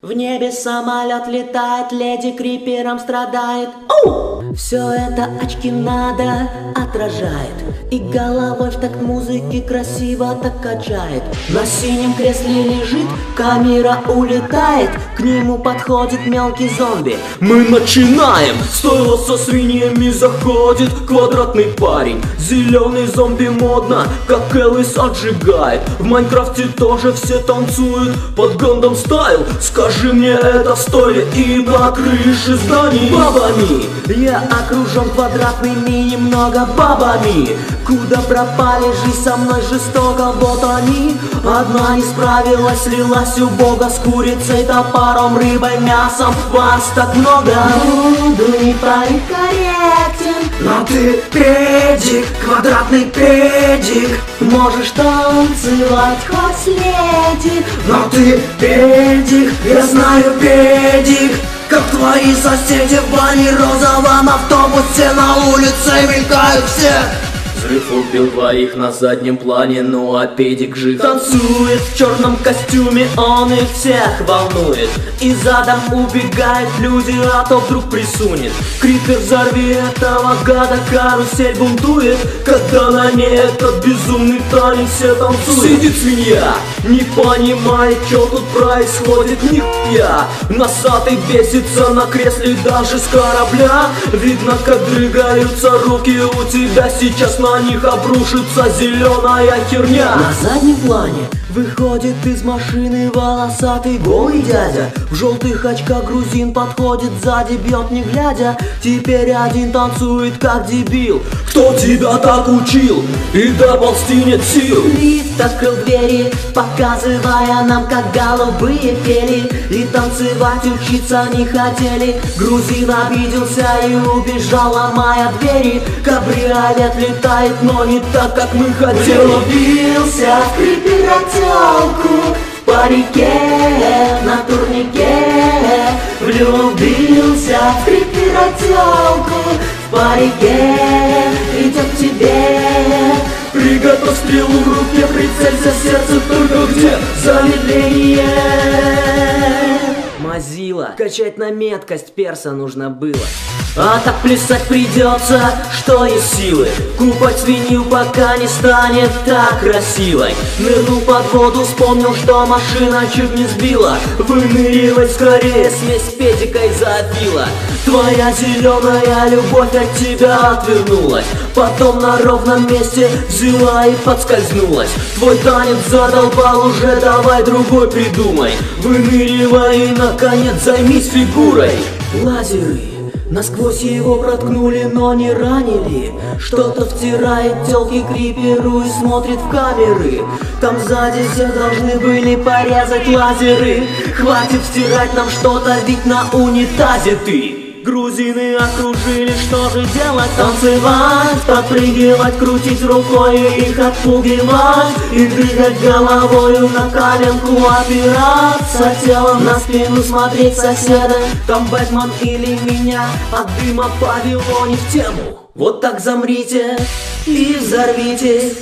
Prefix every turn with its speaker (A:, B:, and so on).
A: В небе самолет летает, леди крипером страдает. Все это очки надо отражает, и головой в такт музыки красиво так качает. На синем кресле лежит, камера улетает, к нему подходит мелкий зомби. Мы начинаем! Стойло со свиньями заходит квадратный парень. Зеленый зомби модно, как Элвис отжигает. В Майнкрафте тоже все танцуют под Гандам Стайл. Скажи мне, это в стойле и на крыше зданий бабами. Я окружен квадратными немного бабами. Куда пропали, жизнь со мной жестоко, вот они. Одна не справилась, слилась у бога с курицей, топором, рыбой, мясом. Вас так много. Буду не политкорректен, но ты педик, квадратный педик. Можешь танцевать хоть леди, но ты педик, я знаю педик. Как твои соседи в бане, розовом автобусе, на улице мелькают все. Взрыв убил двоих на заднем плане, ну а педик жив. Танцует в черном костюме, он их всех волнует. И задом убегают люди, а то вдруг присунет. Крипер, взорви этого гада, карусель бунтует. Когда на ней этот безумный танец все танцуют. Сидит свинья, не понимает, что тут происходит, нихуя. Носатый бесится на кресле даже с корабля. Видно, как дрыгаются руки у тебя сейчас, на них обрушится зеленая херня. На заднем плане выходит из машины волосатый голый дядя. В желтых очках грузин подходит сзади, бьет не глядя. Теперь один танцует как дебил. Кто тебя так учил? И доползти нет сил. Лифт открыл двери, показывая нам, как голубые пели. И танцевать учиться не хотели. Грузин обиделся и убежал, ломая двери. Кабриолет летает, но не так, как мы хотели. Влюбился в крипера тёлку в парике на турнике. Влюбился в крипера тёлку в парике, идет к тебе. Приготовь стрелу в руке, прицелься в сердце, только где замедление. Мазила, качать на меткость перса нужно было. А так плясать придется, что есть силы. Купать свинью, пока не станет так красивой. Нырнул под воду, вспомнил, что машина чуть не сбила. Выныривай скорее, смесь педика и заопила. Твоя зеленая любовь от тебя отвернулась, потом на ровном месте взяла и подскользнулась. Твой танец задолбал уже, давай другой придумай. Выныривай и наконец займись фигурой. Лазеры насквозь его проткнули, но не ранили. Что-то втирает тёлки криперу и смотрит в камеры. Там сзади все должны были порезать лазеры. Хватит втирать нам что-то, ведь на унитазе ты. Грузины окружили, что же делать? Танцевать, подпрыгивать, крутить рукой и их отпугивать. И двигать головою на коленку, опираться телом на спину, смотреть соседа. Там Бэтмен или меня, от дыма павильоне в тему. Вот так замрите и взорвитесь.